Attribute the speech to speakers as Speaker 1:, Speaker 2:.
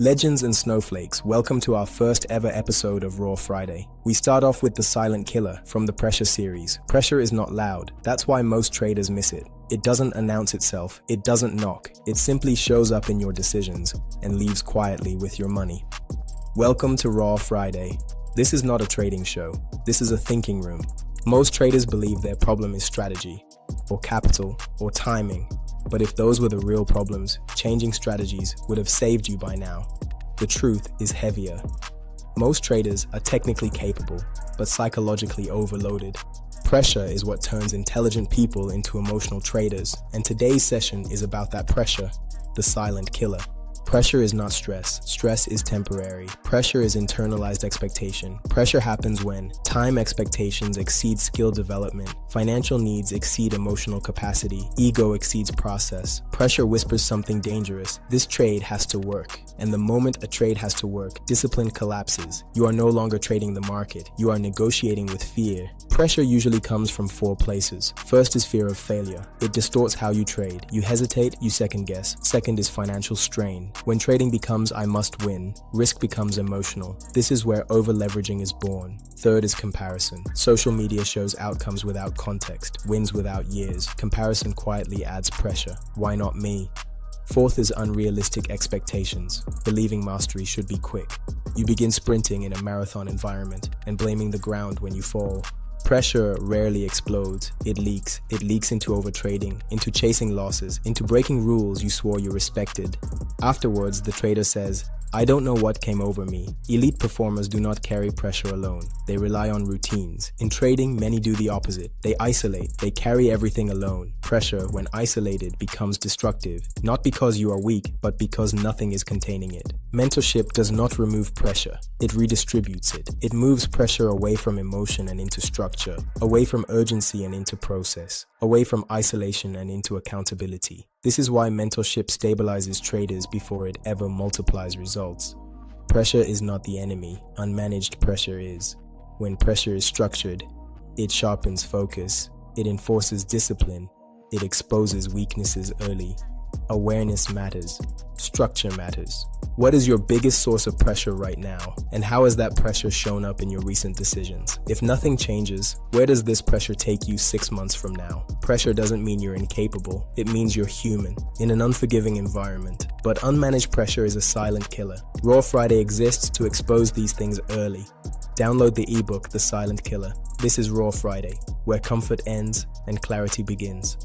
Speaker 1: Legends and snowflakes, welcome to our first ever episode of Raw Friday. We start off with the silent killer from the Pressure series. Pressure is not loud. That's why most traders miss it. It doesn't announce itself. It doesn't knock. It simply shows up in your decisions and leaves quietly with your money. Welcome to Raw Friday. This is not a trading show. This is a thinking room. Most traders believe their problem is strategy, or capital, or timing. But if those were the real problems, changing strategies would have saved you by now. The truth is heavier. Most traders are technically capable, but psychologically overloaded. Pressure is what turns intelligent people into emotional traders, and today's session is about that pressure, the silent killer. Pressure is not stress. Stress is temporary. Pressure is internalized expectation. Pressure happens when time expectations exceed skill development, financial needs exceed emotional capacity, ego exceeds process. Pressure whispers something dangerous. This trade has to work. And the moment a trade has to work, discipline collapses. You are no longer trading the market. You are negotiating with fear. Pressure usually comes from four places. First is fear of failure. It distorts how you trade. You hesitate, you second guess. Second is financial strain. When trading becomes I must win, risk becomes emotional. This is where over-leveraging is born. Third is comparison. Social media shows outcomes without context, wins without years. Comparison quietly adds pressure. Why not me? Fourth is unrealistic expectations. Believing mastery should be quick. You begin sprinting in a marathon environment and blaming the ground when you fall. Pressure rarely explodes. It leaks. It leaks into overtrading, into chasing losses, into breaking rules you swore you respected. Afterwards, the trader says, I don't know what came over me. Elite performers do not carry pressure alone. They rely on routines. In trading, many do the opposite. They isolate. They carry everything alone. Pressure, when isolated, becomes destructive, not because you are weak, but because nothing is containing it. Mentorship does not remove pressure. It redistributes it. It moves pressure away from emotion and into structure, away from urgency and into process, away from isolation and into accountability. This is why mentorship stabilizes traders before it ever multiplies results. Pressure is not the enemy. Unmanaged pressure is. When pressure is structured, it sharpens focus, it enforces discipline, it exposes weaknesses early. Awareness matters. Structure matters. What is your biggest source of pressure right now? And how has that pressure shown up in your recent decisions? If nothing changes, where does this pressure take you 6 months from now? Pressure doesn't mean you're incapable. It means you're human, in an unforgiving environment. But unmanaged pressure is a silent killer. Raw Friday exists to expose these things early. Download the ebook, The Silent Killer. This is Raw Friday, where comfort ends and clarity begins.